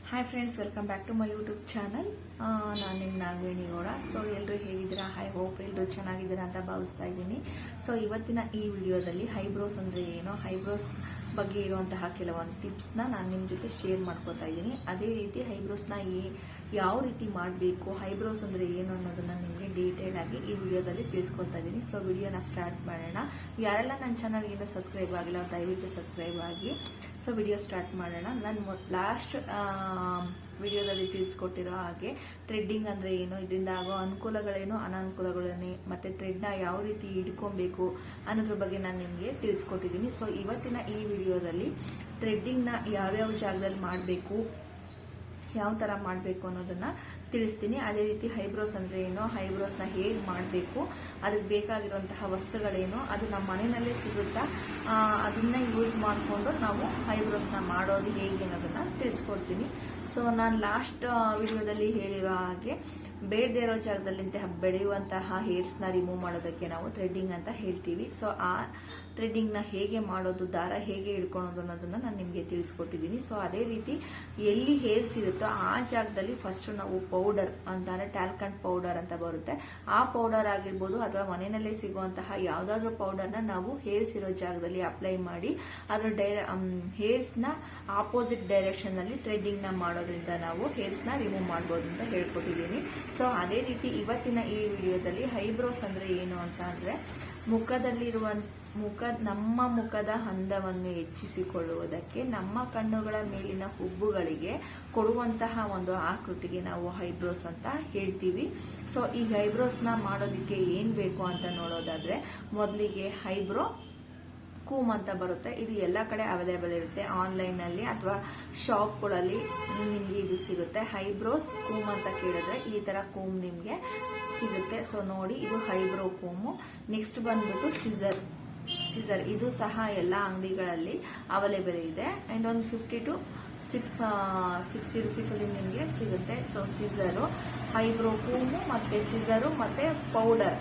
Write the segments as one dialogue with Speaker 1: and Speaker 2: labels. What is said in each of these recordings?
Speaker 1: Hi friends, welcome back to my YouTube channel. ನಾನು ನಿಮ್ಮ Nagaveni Gowda. So ಎಲ್ಲರೂ ಹೇಗಿದ್ದೀರಾ? ಐ ಹೋಪ್ ಎಲ್ಲರೂ ಚೆನ್ನಾಗಿದ್ದೀರಾ ಅಂತ ಭಾವಿಸ್ತಾ ಇದ್ದೀನಿ. ಸೊ ಇವತ್ತಿನ ಈ ವಿಡಿಯೋದಲ್ಲಿ ಹೈಬ್ರೋಸ್ ಅಂದರೆ ಏನು, ಹೈಬ್ರೋಸ್ ಬಗ್ಗೆ ಇರುವಂತಹ ಕೆಲವೊಂದು ಟಿಪ್ಸ್ನ ನಾನು ನಿಮ್ಮ ಜೊತೆ ಶೇರ್ ಮಾಡ್ಕೋತಾ ಇದ್ದೀನಿ. ಅದೇ ರೀತಿ ಹೈಬ್ರೋಸ್ನ ಯಾವ ರೀತಿ ಮಾಡಬೇಕು, ಹೈಬ್ರೋಸ್ ಅಂದರೆ ಏನು ಅನ್ನೋದನ್ನ ನಿಮಗೆ ಡೀಟೇಲ್ ಆಗಿ ಈ ವಿಡಿಯೋದಲ್ಲಿ ತಿಳಿಸ್ಕೊಡ್ತಾ ಇದ್ದೀನಿ. ಸೊ ವಿಡಿಯೋನ ಸ್ಟಾರ್ಟ್ ಮಾಡೋಣ. ಯಾರೆಲ್ಲ ನನ್ನ ಚಾನಲ್ಗೆ ಸಬ್ಸ್ಕ್ರೈಬ್ ಆಗಿಲ್ಲ ದಯವಿಟ್ಟು ಸಬ್ಸ್ಕ್ರೈಬ್ ಆಗಿ. ಸೊ ವಿಡಿಯೋ ಸ್ಟಾರ್ಟ್ ಮಾಡೋಣ. ನಾನು ಲಾಸ್ಟ್ ವಿಡಿಯೋದಲ್ಲಿ ತಿಳಿಸ್ಕೊಟ್ಟಿರೋ ಹಾಗೆ ಥ್ರೆಡ್ಡಿಂಗ್ ಅಂದರೆ ಏನು, ಇದರಿಂದ ಆಗೋ ಅನುಕೂಲಗಳೇನು, ಅನಾನುಕೂಲಗಳೇನು, ಮತ್ತು ಥ್ರೆಡ್ನ ಯಾವ ರೀತಿ ಹಿಡ್ಕೊಬೇಕು ಅನ್ನೋದ್ರ ಬಗ್ಗೆ ನಾನು ನಿಮಗೆ ತಿಳಿಸ್ಕೊಟ್ಟಿದ್ದೀನಿ. ಸೊ ಇವತ್ತಿನ ಈ ವಿಡಿಯೋದಲ್ಲಿ ಥ್ರೆಡ್ಡಿಂಗ್ನ ಯಾವ್ಯಾವ ಜಾಗದಲ್ಲಿ ಮಾಡಬೇಕು, ಯಾವ ಥರ ಮಾಡಬೇಕು ಅನ್ನೋದನ್ನ ತಿಳಿಸ್ತೀನಿ. ಅದೇ ರೀತಿ ಹೈಬ್ರೋಸ್ ಅಂದರೆ ಏನು, ಹೈಬ್ರೋಸ್ನ ಹೇಗೆ ಮಾಡಬೇಕು, ಅದಕ್ಕೆ ಬೇಕಾಗಿರುವಂತಹ ವಸ್ತುಗಳೇನು, ಅದು ನಮ್ಮ ಮನೆಯಲ್ಲೇ ಸಿಗುತ್ತಾ, ಅದನ್ನ ಯೂಸ್ ಮಾಡಿಕೊಂಡು ನಾವು ಹೈಬ್ರೋಸ್ನ ಮಾಡೋದು ಹೇಗೆ ಅನ್ನೋದನ್ನ ತಿಳಿಸ್ಕೊಡ್ತೀನಿ. ಸೊ ನಾನು ಲಾಸ್ಟ್ ವಿಡಿಯೋದಲ್ಲಿ ಹೇಳಿರೋ ಹಾಗೆ ಬೇಡದೇ ಇರೋ ಜಾಗದಲ್ಲಿ ಬೆಳೆಯುವಂತಹ ಹೇರ್ಸ್ನ ರಿಮೂವ್ ಮಾಡೋದಕ್ಕೆ ನಾವು ಥ್ರೆಡ್ಡಿಂಗ್ ಅಂತ ಹೇಳ್ತೀವಿ. ಸೊ ಆ ಥ್ರೆಡ್ಡಿಂಗ್ನ ಹೇಗೆ ಮಾಡೋದು, ದಾರ ಹೇಗೆ ಹಿಡ್ಕೊಳೋದು ಅನ್ನೋದನ್ನ ನಾನು ನಿಮಗೆ ತಿಳಿಸ್ಕೊಟ್ಟಿದ್ದೀನಿ. ಸೊ ಅದೇ ರೀತಿ ಎಲ್ಲಿ ಹೇರ್ಸ್ ಇರುತ್ತೋ ಆ ಜಾಗದಲ್ಲಿ ಫಸ್ಟ್ ನಾವು ಪೌಡರ್ ಅಂತಾರೆ, ಟ್ಯಾಲ್ಕಂಟ್ ಪೌಡರ್ ಅಂತ ಬರುತ್ತೆ. ಆ ಪೌಡರ್ ಆಗಿರ್ಬೋದು ಅಥವಾ ಮನೆಯಲ್ಲೇ ಸಿಗುವಂತಹ ಯಾವುದಾದ್ರೂ ಪೌಡರ್ನ ನಾವು ಹೇರ್ಸ್ ಇರೋ ಜಾಗದಲ್ಲಿ ಅಪ್ಲೈ ಮಾಡಿ ಅದರ ಹೇರ್ಸ್ನ ಆಪೋಸಿಟ್ ಡೈರೆಕ್ಷನ್ ನಲ್ಲಿ ಥ್ರೆಡ್ಡಿಂಗ್ ನ ಮಾಡೋದ್ರಿಂದ ನಾವು ಹೇರ್ಸ್ನ ರಿಮೂವ್ ಮಾಡಬಹುದು ಅಂತ ಹೇಳ್ಕೊಟ್ಟಿದ್ದೀನಿ. ಸೊ ಅದೇ ರೀತಿ ಇವತ್ತಿನ ಈ ವಿಡಿಯೋದಲ್ಲಿ ಹೈಬ್ರೋಸ್ ಅಂದ್ರೆ ಏನು ಅಂತ ಅಂದ್ರೆ ನಮ್ಮ ಮುಖದ ಹಂದವನ್ನು ಹೆಚ್ಚಿಸಿಕೊಳ್ಳುವುದಕ್ಕೆ, ನಮ್ಮ ಕಣ್ಣುಗಳ ಮೇಲಿನ ಹುಬ್ಬುಗಳಿಗೆ ಕೊಡುವಂತಹ ಒಂದು ಆಕೃತಿಗೆ ನಾವು ಹೈಬ್ರೋಸ್ ಅಂತ ಹೇಳ್ತೀವಿ. ಸೊ ಈ ಹೈಬ್ರೋಸ್ನ ಮಾಡೋದಕ್ಕೆ ಏನ್ ಬೇಕು ಅಂತ ನೋಡೋದಾದ್ರೆ, ಮೊದಲಿಗೆ ಹೈಬ್ರೋ ಕೂಮ್ ಅಂತ ಬರುತ್ತೆ. ಇದು ಎಲ್ಲ ಕಡೆ ಅವೈಲೇಬಲ್ ಇರುತ್ತೆ, ಆನ್ಲೈನ್ ಅಲ್ಲಿ ಅಥವಾ ಶಾಪ್ಗಳಲ್ಲಿ ನಿಮ್ಗೆ ಇದು ಸಿಗುತ್ತೆ. ಹೈಬ್ರೋಸ್ ಕೂಮ್ ಅಂತ ಕೇಳಿದ್ರೆ ಈ ತರ ಕೂಮ್ ನಿಮ್ಗೆ ಸಿಗುತ್ತೆ. ಸೊ ನೋಡಿ, ಇದು ಹೈಬ್ರೋ ಕೂಮು. ನೆಕ್ಸ್ಟ್ ಬಂದ್ಬಿಟ್ಟು ಸಿಸರ್. ಇದು ಸಹ ಎಲ್ಲ ಅಂಗಡಿಗಳಲ್ಲಿ ಅವೈಲೇಬಲ್ ಇದೆ. ಇದೊಂದು 50 to 60 rupees ಅಲ್ಲಿ ನಿಮಗೆ ಸಿಗುತ್ತೆ. ಸೊ ಸಿಸರು, ಹೈಬ್ರೋ ಕೂಮು, ಮತ್ತೆ ಸಿಸರು, ಮತ್ತೆ ಪೌಡರ್,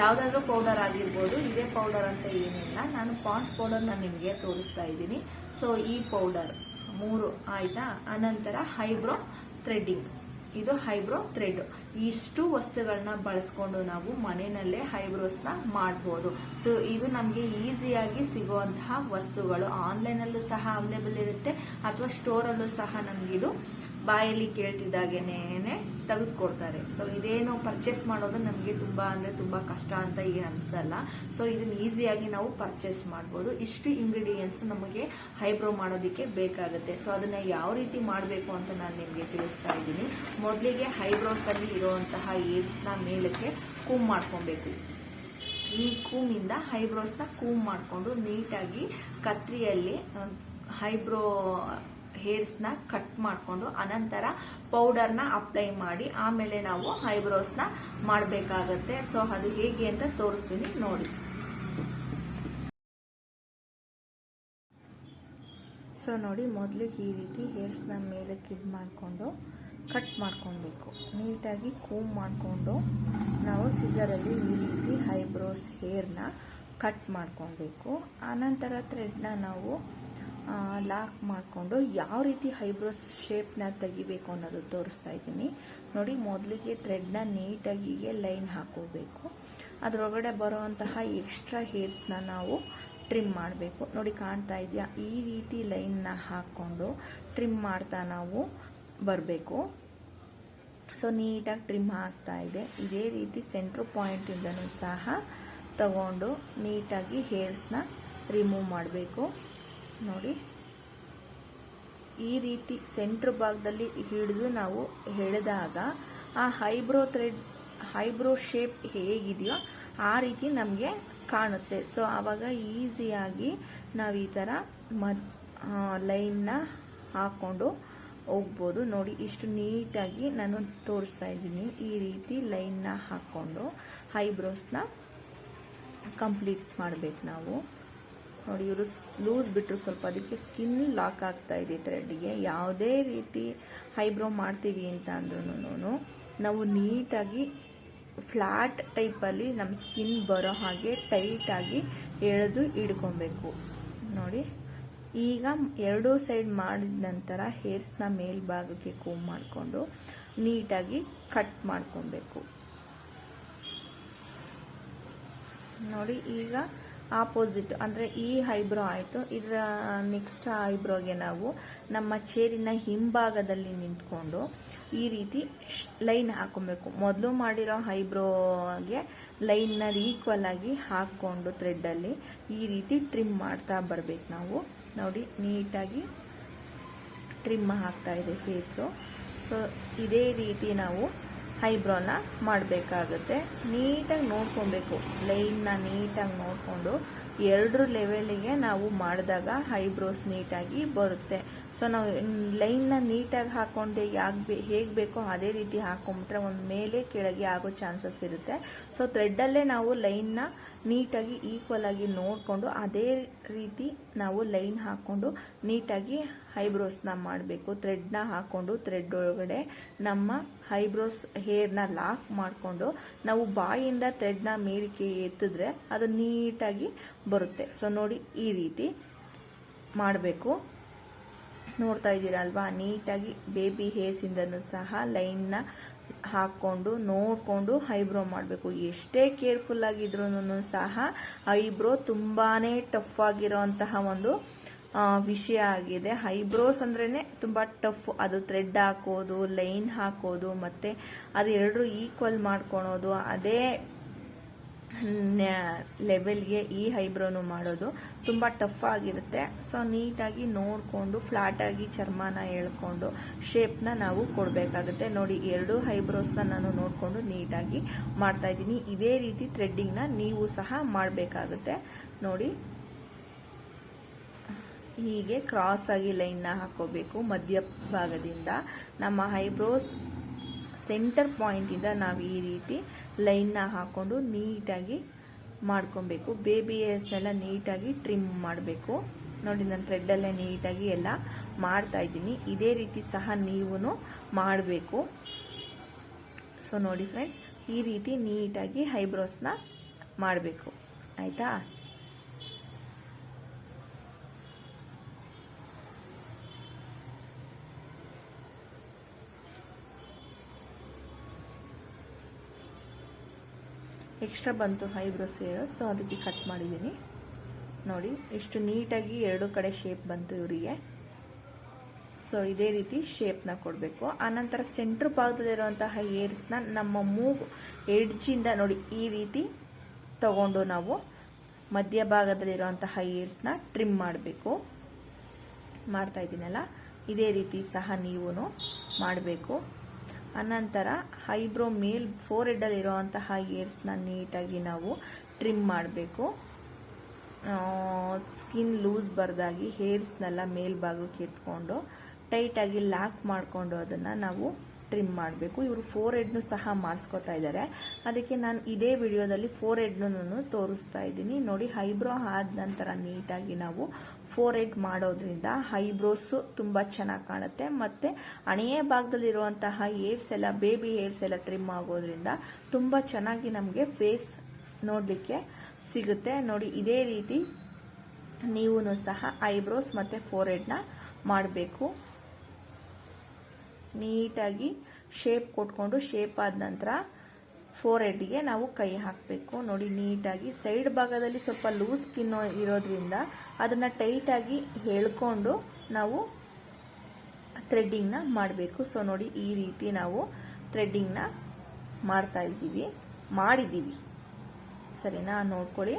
Speaker 1: ಯಾವ್ದಾದ್ರು ಪೌಡರ್ ಆಗಿರ್ಬೋದು. ಇದೇ ಪೌಡರ್ ಅಂತ ಏನಿಲ್ಲ, ನಾನು ಪಾಂಡ್ಸ್ ಪೌಡರ್ ನಾನು ನಿಮಗೆ ತೋರಿಸ್ತಾ ಇದ್ದೀನಿ. ಸೊ ಈ ಪೌಡರ್ 3 ಆಯ್ತಾ. ಅನಂತರ ಹೈಬ್ರೋ ಥ್ರೆಡ್ಡಿಂಗ್, ಇದು ಹೈಬ್ರೋ ಥ್ರೆಡ್. ಇಷ್ಟು ವಸ್ತುಗಳನ್ನ ಬಳಸ್ಕೊಂಡು ನಾವು ಮನೆಯಲ್ಲೇ ಹೈಬ್ರೋಸ್ನ ಮಾಡಬಹುದು. ಸೊ ಇದು ನಮಗೆ ಈಸಿಯಾಗಿ ಸಿಗುವಂತಹ ವಸ್ತುಗಳು. ಆನ್ಲೈನ್ ಅಲ್ಲೂ ಸಹ ಅವೈಲೇಬಲ್ ಇರುತ್ತೆ ಅಥವಾ ಸ್ಟೋರ್ ಅಲ್ಲೂ ಸಹ ನಮ್ಗಿದು ಬಾಯಲ್ಲಿ ಕೇಳ್ತಿದ್ದಾಗೇನೆ ತೆಗೆದುಕೊಡ್ತಾರೆ. ಸೊ ಇದೇನು ಪರ್ಚೇಸ್ ಮಾಡೋದು ನಮಗೆ ತುಂಬಾ ಕಷ್ಟ ಅಂತ ಏನು ಅನ್ಸಲ್ಲ. ಸೊ ಇದನ್ನ ಈಸಿಯಾಗಿ ನಾವು ಪರ್ಚೇಸ್ ಮಾಡಬಹುದು. ಇಷ್ಟು ಇಂಗ್ರೀಡಿಯೆಂಟ್ಸ್ ನಮಗೆ ಹೈಬ್ರೋ ಮಾಡೋದಕ್ಕೆ ಬೇಕಾಗುತ್ತೆ. ಸೊ ಅದನ್ನ ಯಾವ ರೀತಿ ಮಾಡಬೇಕು ಅಂತ ನಾನು ನಿಮಗೆ ತಿಳಿಸ್ತಾ ಇದ್ದೀನಿ. ಮೊದಲಿಗೆ ಹೈಬ್ರೋಸ್ ಅಲ್ಲಿ ಇರುವಂತಹ ಏರ್ಸ್ನ ಮೇಲಕ್ಕೆ ಕೂಮ್ ಮಾಡ್ಕೊಬೇಕು. ಈ ಕೂಮಿಂದ ಹೈಬ್ರೋಸ್ನ ಕೂಮ್ ಮಾಡಿಕೊಂಡು ನೀಟಾಗಿ ಕತ್ರಿಯಲ್ಲಿ ಹೈಬ್ರೋ ಹೇರ್ಸ್ನ ಕಟ್ ಮಾಡಿಕೊಂಡು ಅನಂತರ ಪೌಡರ್ನ ಅಪ್ಲೈ ಮಾಡಿ ಆಮೇಲೆ ನಾವು ಹೈಬ್ರೋಸ್ನ ಮಾಡಬೇಕಾಗತ್ತೆ. ಸೊ ಅದು ಹೇಗೆ ಅಂತ ತೋರಿಸ್ತೀನಿ ನೋಡಿ. ಸೊ ನೋಡಿ, ಮೊದಲಿಗೆ ಈ ರೀತಿ ಹೇರ್ಸ್ನ ಮೇಲಕ್ಕೆ ಇದು ಮಾಡಿಕೊಂಡು ಕಟ್ ಮಾಡ್ಕೊಳ್ಬೇಕು. ನೀಟಾಗಿ ಕೂಮ್ ಮಾಡಿಕೊಂಡು ನಾವು ಸಿಸರಲ್ಲಿ ಈ ರೀತಿ ಹೈಬ್ರೋಸ್ ಹೇರ್ನ ಕಟ್ ಮಾಡ್ಕೊಳ್ಬೇಕು. ಆನಂತರ ಥ್ರೆಡ್ನ ನಾವು ಲಾಕ್ ಮಾಡಿಕೊಂಡು ಯಾವ ರೀತಿ ಹೈಬ್ರೋಸ್ ಶೇಪ್ನ ತೆಗಿಬೇಕು ಅನ್ನೋದು ತೋರಿಸ್ತಾ ಇದ್ದೀನಿ ನೋಡಿ. ಮೊದಲಿಗೆ ಥ್ರೆಡ್ನ ನೀಟಾಗಿ ಲೈನ್ ಹಾಕೋಬೇಕು. ಅದರೊಳಗಡೆ ಬರುವಂತಹ ಎಕ್ಸ್ಟ್ರಾ ಹೇರ್ಸ್ನ ನಾವು ಟ್ರಿಮ್ ಮಾಡಬೇಕು. ನೋಡಿ, ಕಾಣ್ತಾ ಇದೆಯಾ? ಈ ರೀತಿ ಲೈನ್ನ ಹಾಕ್ಕೊಂಡು ಟ್ರಿಮ್ ಮಾಡ್ತಾ ನಾವು ಬರಬೇಕು. ಸೊ ನೀಟಾಗಿ ಟ್ರಿಮ್ ಆಗ್ತಾ ಇದೆ. ಇದೇ ರೀತಿ ಸೆಂಟ್ರ್ ಪಾಯಿಂಟಿಂದನೂ ಸಹ ತಗೊಂಡು ನೀಟಾಗಿ ಹೇರ್ಸ್ನ ರಿಮೂವ್ ಮಾಡಬೇಕು. ನೋಡಿ, ಈ ರೀತಿ ಸೆಂಟ್ರ್ ಭಾಗದಲ್ಲಿ ಹಿಡಿದು ನಾವು ಎಳೆದಾಗ ಆ ಹೈಬ್ರೋ ಶೇಪ್ ಹೇಗಿದೆಯೋ ಆ ರೀತಿ ನಮಗೆ ಕಾಣುತ್ತೆ. ಸೊ ಆವಾಗ ಈಸಿಯಾಗಿ ನಾವು ಈ ಥರ ಲೈನ್ನ ಹಾಕ್ಕೊಂಡು ಹೋಗ್ಬೋದು. ನೋಡಿ, ಇಷ್ಟು ನೀಟಾಗಿ ನಾನು ತೋರಿಸ್ತಾ ಇದ್ದೀನಿ. ಈ ರೀತಿ ಲೈನ್ನ ಹಾಕ್ಕೊಂಡು ಹೈಬ್ರೋಸ್ನ ಕಂಪ್ಲೀಟ್ ಮಾಡಬೇಕು ನಾವು. ನೋಡಿ, ಇವರು ಲೂಸ್ ಬಿಟ್ಟರು ಸ್ವಲ್ಪ, ಅದಕ್ಕೆ ಸ್ಕಿನ್ ಲಾಕ್ ಆಗ್ತಾ ಇದೆ ಥ್ರೆಡ್ಗೆ. ಯಾವುದೇ ರೀತಿ ಹೈಬ್ರೋ ಮಾಡ್ತೀವಿ ಅಂತ ಅಂದ್ರೂ ನಾವು ನೀಟಾಗಿ ಫ್ಲಾಟ್ ಟೈಪಲ್ಲಿ ನಮ್ಮ ಸ್ಕಿನ್ ಬರೋ ಹಾಗೆ ಟೈಟಾಗಿ ಎಳೆದು ಹಿಡ್ಕೊಬೇಕು. ನೋಡಿ, ಈಗ ಎರಡೂ ಸೈಡ್ ಮಾಡಿದ ನಂತರ ಹೇರ್ಸ್ನ ಮೇಲ್ಭಾಗಕ್ಕೆ ಕೂಮ್ ಮಾಡಿಕೊಂಡು ನೀಟಾಗಿ ಕಟ್ ಮಾಡ್ಕೊಬೇಕು. ನೋಡಿ ಈಗ ಆಪೋಸಿಟ್ ಅಂದರೆ ಈ ಐಬ್ರೋ ಆಯಿತು. ಇದರ ನೆಕ್ಸ್ಟ್ ಐಬ್ರೋಗೆ ನಾವು ನಮ್ಮ ಚೇರಿನ ಹಿಂಭಾಗದಲ್ಲಿ ನಿಂತ್ಕೊಂಡು ಈ ರೀತಿ ಲೈನ್ ಹಾಕೊಬೇಕು. ಮೊದಲು ಮಾಡಿರೋ ಐಬ್ರೋಗೆ ಲೈನ್ನ ಈಕ್ವಲ್ ಆಗಿ ಹಾಕ್ಕೊಂಡು ಥ್ರೆಡ್ಡಲ್ಲಿ ಈ ರೀತಿ ಟ್ರಿಮ್ ಮಾಡ್ತಾ ಬರಬೇಕು ನಾವು. ನೋಡಿ ನೀಟಾಗಿ ಟ್ರಿಮ್ ಆಗ್ತಾ ಇದೆ ಹೇರ್ಸು. ಸೊ ಇದೇ ರೀತಿ ನಾವು ಐಬ್ರೋನ ಮಾಡಬೇಕಾಗುತ್ತೆ. ನೀಟಾಗಿ ನೋಡ್ಕೊಬೇಕು, ಲೈನ್ನ ನೀಟಾಗಿ ನೋಡಿಕೊಂಡು ಎರಡರ ಲೆವೆಲಿಗೆ ನಾವು ಮಾಡಿದಾಗ ಐಬ್ರೋಸ್ ನೀಟಾಗಿ ಬರುತ್ತೆ. ಸೊ ನಾವು ಲೈನ್ನ ನೀಟಾಗಿ ಹಾಕ್ಕೊಂಡೆ ಹೇಗೆ ಬೇಕೋ ಅದೇ ರೀತಿ ಹಾಕೊಂಡ್ಬಿಟ್ರೆ ಒಂದು ಮೇಲೆ ಕೆಳಗೆ ಆಗೋ ಚಾನ್ಸಸ್ ಇರುತ್ತೆ. ಸೊ ಥ್ರೆಡ್ಡಲ್ಲೇ ನಾವು ಲೈನ್ನ ನೀಟಾಗಿ ಈಕ್ವಲ್ ಆಗಿ ನೋಡಿಕೊಂಡು ಅದೇ ರೀತಿ ನಾವು ಲೈನ್ ಹಾಕ್ಕೊಂಡು ನೀಟಾಗಿ ಐಬ್ರೋಸ್ನ ಮಾಡಬೇಕು. ಥ್ರೆಡ್ನ ಹಾಕ್ಕೊಂಡು ಥ್ರೆಡ್ ಒಳಗಡೆ ನಮ್ಮ ಐಬ್ರೋಸ್ ಹೇರ್ನ ಲಾಕ್ ಮಾಡಿಕೊಂಡು ನಾವು ಬಾಯಿಂದ ಥ್ರೆಡ್ನ ಮೇಲಕ್ಕೆ ಎತ್ತಿದ್ರೆ ಅದು ನೀಟಾಗಿ ಬರುತ್ತೆ. ಸೊ ನೋಡಿ ಈ ರೀತಿ ಮಾಡಬೇಕು. ನೋಡ್ತಾ ಇದ್ದೀರಲ್ವಾ, ನೀಟಾಗಿ ಬೇಬಿ ಹೇರ್ಸಿಂದನೂ ಸಹ ಲೈನ್ನ ಹಾಕ್ಕೊಂಡು ನೋಡಿಕೊಂಡು ಐಬ್ರೋ ಮಾಡಬೇಕು. ಎಷ್ಟೇ ಕೇರ್ಫುಲ್ ಆಗಿದ್ರೂ ಸಹ ಐಬ್ರೋ ತುಂಬಾನೇ ಟಫ್ ಆಗಿರೋಂತಹ ಒಂದು ವಿಷಯ ಆಗಿದೆ. ಐಬ್ರೋಸ್ ಅಂದ್ರೇನೆ ತುಂಬಾ ಟಫ್. ಅದು ಥ್ರೆಡ್ ಹಾಕೋದು, ಲೈನ್ ಹಾಕೋದು, ಮತ್ತೆ ಅದು ಎರಡೂ ಈಕ್ವಲ್ ಮಾಡ್ಕೊಳೋದು, ಅದೇ ಲೆವೆಲ್ಗೆ ಈ ಐಬ್ರೋನು ಮಾಡೋದು ತುಂಬ ಟಫ್ ಆಗಿರುತ್ತೆ. ಸೊ ನೀಟಾಗಿ ನೋಡಿಕೊಂಡು ಫ್ಲಾಟಾಗಿ ಚರ್ಮನ ಎಳ್ಕೊಂಡು ಶೇಪ್ನ ನಾವು ಕೊಡಬೇಕಾಗುತ್ತೆ. ನೋಡಿ ಎರಡೂ ಐಬ್ರೋಸ್ನ ನಾನು ನೋಡಿಕೊಂಡು ನೀಟಾಗಿ ಮಾಡ್ತಾ ಇದ್ದೀನಿ. ಇದೇ ರೀತಿ ಥ್ರೆಡ್ಡಿಂಗ್ನ ನೀವು ಸಹ ಮಾಡಬೇಕಾಗುತ್ತೆ. ನೋಡಿ ಹೀಗೆ ಕ್ರಾಸ್ ಆಗಿ ಲೈನ್ನ ಹಾಕೋಬೇಕು. ಮಧ್ಯಭಾಗದಿಂದ ನಮ್ಮ ಐಬ್ರೋಸ್ ಸೆಂಟರ್ ಪಾಯಿಂಟಿಂದ ನಾವು ಈ ರೀತಿ ಲೈನ್ನ ಹಾಕೊಂಡು ನೀಟಾಗಿ ಮಾಡ್ಕೊಬೇಕು. ಬೇಬಿ ಹೇರ್ಸ್ನೆಲ್ಲ ನೀಟಾಗಿ ಟ್ರಿಮ್ ಮಾಡಬೇಕು. ನೋಡಿ ನಾನು ಥ್ರೆಡ್ಡಲ್ಲೇ ನೀಟಾಗಿ ಎಲ್ಲ ಮಾಡ್ತಾ ಇದ್ದೀನಿ. ಇದೇ ರೀತಿ ಸಹ ನೀವು ಮಾಡಬೇಕು. ಸೊ ನೋಡಿ ಫ್ರೆಂಡ್ಸ್, ಈ ರೀತಿ ನೀಟಾಗಿ ಐಬ್ರೋಸ್ನ ಮಾಡಬೇಕು. ಆಯಿತಾ? ಎಕ್ಸ್ಟ್ರಾ ಬಂತು ಐಬ್ರೋಸ್ ಹೇರ್, ಸೊ ಅದಕ್ಕೆ ಕಟ್ ಮಾಡಿದ್ದೀನಿ. ನೋಡಿ ಎಷ್ಟು ನೀಟಾಗಿ ಎರಡು ಕಡೆ ಶೇಪ್ ಬಂತು ಇವರಿಗೆ. ಸೊ ಇದೇ ರೀತಿ ಶೇಪ್ನ ಕೊಡಬೇಕು. ಆನಂತರ ಸೆಂಟ್ರ್ ಭಾಗದಲ್ಲಿರುವಂತಹ ಹೇರ್ಸ್ನ ನಮ್ಮ ಮೂಗು ಎಡ್ಜಿಂದ ನೋಡಿ ಈ ರೀತಿ ತಗೊಂಡು ನಾವು ಮಧ್ಯಭಾಗದಲ್ಲಿರುವಂತಹ ಹೇರ್ಸ್ನ ಟ್ರಿಮ್ ಮಾಡಬೇಕು. ಮಾಡ್ತಾ ಇದ್ದೀನಲ್ಲ, ಇದೇ ರೀತಿ ಸಹ ನೀವು ಮಾಡಬೇಕು. ಅನಂತರ ಐಬ್ರೋ ಮೇಲ್ ಫೋರ್ ಹೆಡ್ ಇರುವಂತಹ ಹೇರ್ಸ್ನ ನೀಟಾಗಿ ನಾವು ಟ್ರಿಮ್ ಮಾಡಬೇಕು. ಸ್ಕಿನ್ ಲೂಸ್ ಬರ್ದಾಗಿ ಹೇರ್ಸ್ನೆಲ್ಲ ಮೇಲ್ಭಾಗಕ್ಕೆ ಎತ್ಕೊಂಡು ಟೈಟಾಗಿ ಲಾಕ್ ಮಾಡಿಕೊಂಡು ಅದನ್ನು ನಾವು ಟ್ರಿಮ್ ಮಾಡಬೇಕು. ಇವರು ಫೋರ್ ಹೆಡ್ನು ಸಹ ಮಾಡಿಸ್ಕೊತಾ ಇದ್ದಾರೆ. ಅದಕ್ಕೆ ನಾನು ಇದೇ ವಿಡಿಯೋದಲ್ಲಿ ಫೋರ್ ಹೆಡ್ನು ತೋರಿಸ್ತಾ ಇದ್ದೀನಿ. ನೋಡಿ ಐಬ್ರೋ ಆದ ನಂತರ ನೀಟಾಗಿ ನಾವು ಫೋರ್ ಹೆಡ್ ಮಾಡೋದ್ರಿಂದ ಐಬ್ರೋಸ್ ತುಂಬ ಚೆನ್ನಾಗಿ ಕಾಣುತ್ತೆ. ಮತ್ತು ಹಣೆಯ ಭಾಗದಲ್ಲಿರುವಂತಹ ಹೇರ್ಸ್ ಎಲ್ಲ ಬೇಬಿ ಹೇರ್ಸ್ ಎಲ್ಲ ಟ್ರಿಮ್ ಆಗೋದ್ರಿಂದ ತುಂಬ ಚೆನ್ನಾಗಿ ನಮಗೆ ಫೇಸ್ ನೋಡಲಿಕ್ಕೆ ಸಿಗುತ್ತೆ. ನೋಡಿ ಇದೇ ರೀತಿ ನೀವು ಸಹ ಐಬ್ರೋಸ್ ಮತ್ತು ಫೋರ್ ಹೆಡ್ನ ಮಾಡಬೇಕು. ನೀಟಾಗಿ ಶೇಪ್ ಕೊಟ್ಕೊಂಡು ಶೇಪ್ ಆದ ನಂತರ ಫೋರ್ ಹೆಡ್ಗೆ ನಾವು ಕೈ ಹಾಕಬೇಕು. ನೋಡಿ ನೀಟಾಗಿ ಸೈಡ್ ಭಾಗದಲ್ಲಿ ಸ್ವಲ್ಪ ಲೂಸ್ ಸ್ಕಿನ್ ಇರೋದ್ರಿಂದ ಅದನ್ನು ಟೈಟಾಗಿ ಎಳ್ಕೊಂಡು ನಾವು ಥ್ರೆಡ್ಡಿಂಗ್ನ ಮಾಡಬೇಕು. ಸೊ ನೋಡಿ ಈ ರೀತಿ ನಾವು ಥ್ರೆಡ್ಡಿಂಗ್ನ ಮಾಡಿದ್ದೀವಿ. ಸರಿನಾ? ನೋಡ್ಕೊಳ್ಳಿ.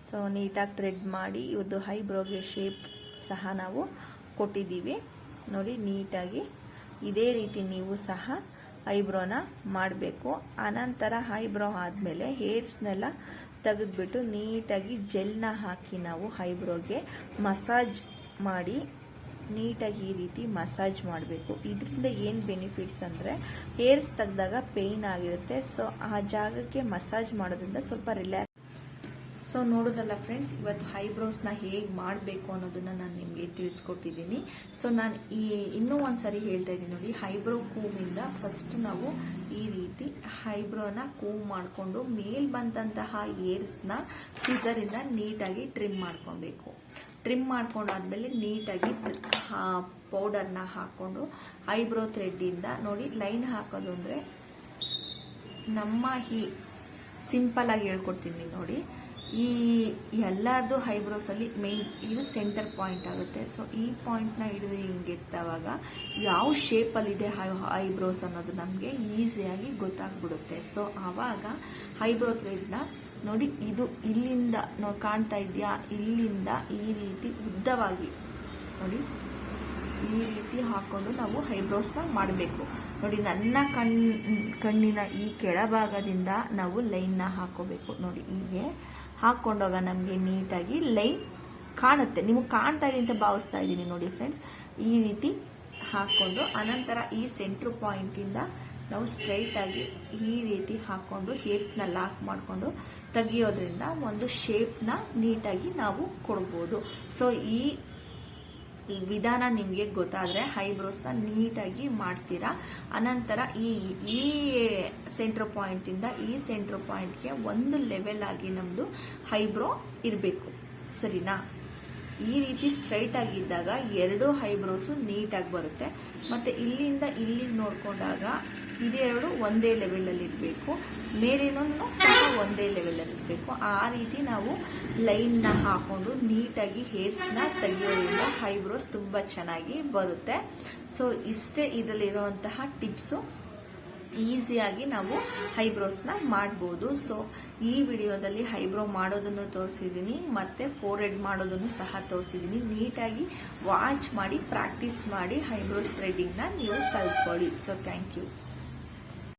Speaker 1: ಸೊ ನೀಟಾಗಿ ಥ್ರೆಡ್ ಮಾಡಿ ಇವ್ರದ್ದು ಐಬ್ರೋಗೆ ಶೇಪ್ ಸಹ ನಾವು ಕೊಟ್ಟಿದ್ದೀವಿ. ನೋಡಿ ನೀಟಾಗಿ ಇದೇ ರೀತಿ ನೀವು ಸಹ ಐಬ್ರೋನ ಮಾಡಬೇಕು. ಅನಂತರ ಐಬ್ರೋ ಆದಮೇಲೆ ಹೇರ್ಸ್ನೆಲ್ಲ ತೆಗೆದ್ಬಿಟ್ಟು ನೀಟಾಗಿ ಜೆಲ್ನ ಹಾಕಿ ನಾವು ಐಬ್ರೋಗೆ ಮಸಾಜ್ ಮಾಡಿ ನೀಟಾಗಿ ಈ ರೀತಿ ಮಸಾಜ್ ಮಾಡಬೇಕು. ಇದರಿಂದ ಏನು ಬೆನಿಫಿಟ್ಸ್ ಅಂದರೆ ಹೇರ್ಸ್ ತೆಗೆದಾಗ ಪೇಯ್ನ್ ಆಗಿರುತ್ತೆ. ಸೊ ಆ ಜಾಗಕ್ಕೆ ಮಸಾಜ್ ಮಾಡೋದ್ರಿಂದ ಸ್ವಲ್ಪ ಸೊ ನೋಡೋದಲ್ಲ ಫ್ರೆಂಡ್ಸ್, ಇವತ್ತು ಐಬ್ರೋಸ್ನ ಹೇಗೆ ಮಾಡಬೇಕು ಅನ್ನೋದನ್ನ ನಾನು ನಿಮಗೆ ತಿಳಿಸ್ಕೊಟ್ಟಿದ್ದೀನಿ. ಸೊ ನಾನು ಇನ್ನೂ ಒಂದ್ಸರಿ ಹೇಳ್ತಾ ಇದ್ದೀನಿ ನೋಡಿ, ಐಬ್ರೋ ಕೂಮಿಂದ ಫಸ್ಟ್ ನಾವು ಈ ರೀತಿ ಐಬ್ರೋನ ಕೂಮ್ ಮಾಡಿಕೊಂಡು ಮೇಲ್ ಬಂದಂತಹ ಏರ್ಸ್ನ ಸೀಸರಿಂದ ನೀಟಾಗಿ ಟ್ರಿಮ್ ಮಾಡ್ಕೊಬೇಕು. ಟ್ರಿಮ್ ಮಾಡ್ಕೊಂಡಾದ್ಮೇಲೆ ನೀಟಾಗಿ ಪೌಡರ್ನ ಹಾಕ್ಕೊಂಡು ಐಬ್ರೋ ಥ್ರೆಡ್ಡಿಂದ ನೋಡಿ ಲೈನ್ ಹಾಕೋದು ಅಂದರೆ ನಮ್ಮ ಸಿಂಪಲ್ ಆಗಿ ಹೇಳ್ಕೊಡ್ತೀನಿ ನೋಡಿ. ಈ ಎಲ್ಲದು ಐಬ್ರೋಸಲ್ಲಿ ಮೇನ್ ಇದು ಸೆಂಟರ್ ಪಾಯಿಂಟ್ ಆಗುತ್ತೆ. ಸೊ ಈ ಪಾಯಿಂಟ್ನ ಹಿಡಿದು ಹಿಂಗೆ ಎತ್ತವಾಗ ಯಾವ ಶೇಪಲ್ಲಿದೆ ಐಬ್ರೋಸ್ ಅನ್ನೋದು ನಮಗೆ ಈಸಿಯಾಗಿ ಗೊತ್ತಾಗ್ಬಿಡುತ್ತೆ. ಸೊ ಆವಾಗ ಐಬ್ರೋ ಥ್ರೆಡ್ನ ನೋಡಿ, ಇದು ಇಲ್ಲಿಂದ ಕಾಣ್ತಾ ಇದೆಯಾ, ಇಲ್ಲಿಂದ ಈ ರೀತಿ ಉದ್ದವಾಗಿ ನೋಡಿ ಈ ರೀತಿ ಹಾಕೊಂಡು ನಾವು ಐಬ್ರೋಸ್ನ ಮಾಡಬೇಕು ನೋಡಿ. ನನ್ನ ಕಣ್ಣಿನ ಈ ಕೆಳಭಾಗದಿಂದ ನಾವು ಲೈನ್ನ ಹಾಕೋಬೇಕು ನೋಡಿ. ಹೀಗೆ ಹಾಕೊಂಡಾಗ ನಮಗೆ ನೀಟಾಗಿ ಲೈನ್ ಕಾಣುತ್ತೆ. ನಿಮಗೆ ಕಾಣ್ತಾ ಇದೆ ಅಂತ ಭಾವಿಸ್ತಾ ಇದ್ದೀನಿ ನೋಡಿ ಫ್ರೆಂಡ್ಸ್. ಈ ರೀತಿ ಹಾಕೊಂಡು ಅನಂತರ ಈ ಸೆಂಟ್ರ್ ಪಾಯಿಂಟಿಂದ ನಾವು ಸ್ಟ್ರೈಟ್ ಆಗಿ ಈ ರೀತಿ ಹಾಕೊಂಡು ಹೇರ್ಸ್ನ ಲಾಕ್ ಮಾಡಿಕೊಂಡು ತೆಗಿಯೋದ್ರಿಂದ ಒಂದು ಶೇಪ್ನ ನೀಟಾಗಿ ನಾವು ಕೊಡ್ಬೋದು. ಸೊ ಈ ವಿಧಾನ ನಿಮಗೆ ಗೊತ್ತಾದರೆ ಐಬ್ರೋಸ್ನ ನೀಟಾಗಿ ಮಾಡ್ತೀರಾ. ಅನಂತರ ಈ ಸೆಂಟ್ರ್ ಪಾಯಿಂಟಿಂದ ಈ ಸೆಂಟ್ರ್ ಪಾಯಿಂಟ್ಗೆ ಒಂದು ಲೆವೆಲ್ ಆಗಿ ನಮ್ಮದು ಐಬ್ರೋ ಇರಬೇಕು, ಸರಿನಾ? ಈ ರೀತಿ ಸ್ಟ್ರೈಟ್ ಆಗಿದ್ದಾಗ ಎರಡು ಐಬ್ರೋಸು ನೀಟಾಗಿ ಬರುತ್ತೆ. ಮತ್ತು ಇಲ್ಲಿಂದ ಇಲ್ಲಿಗೆ ನೋಡ್ಕೊಂಡಾಗ ಇದೆರಡು ಒಂದೇ ಲೆವೆಲಲ್ಲಿ ಇರಬೇಕು, ಮೇಲೇನೂ ಸಹ ಒಂದೇ ಲೆವೆಲಲ್ಲಿ ಇರಬೇಕು. ಆ ರೀತಿ ನಾವು ಲೈನ್ನ ಹಾಕೊಂಡು ನೀಟಾಗಿ ಹೇರ್ಸ್ನ ತೆಗೆಯೋದ್ರಿಂದ ಐಬ್ರೋಸ್ ತುಂಬ ಚೆನ್ನಾಗಿ ಬರುತ್ತೆ. ಸೊ ಇಷ್ಟೇ ಇದರಲ್ಲಿರುವಂತಹ ಟಿಪ್ಸು. ಈಸಿಯಾಗಿ ನಾವು ಐಬ್ರೋಸ್ನ ಮಾಡ್ಬೋದು. ಸೊ ಈ ವಿಡಿಯೋದಲ್ಲಿ ಐಬ್ರೋ ಮಾಡೋದನ್ನು ತೋರಿಸಿದ್ದೀನಿ, ಮತ್ತು ಫೋರ್ಹೆಡ್ ಮಾಡೋದನ್ನು ಸಹ ತೋರಿಸಿದ್ದೀನಿ. ನೀಟಾಗಿ ವಾಚ್ ಮಾಡಿ ಪ್ರಾಕ್ಟೀಸ್ ಮಾಡಿ ಐಬ್ರೋಸ್ ಥ್ರೆಡ್ಡಿಂಗ್ನ ನೀವು ಕಲ್ತ್ಕೊಳ್ಳಿ. So thank you.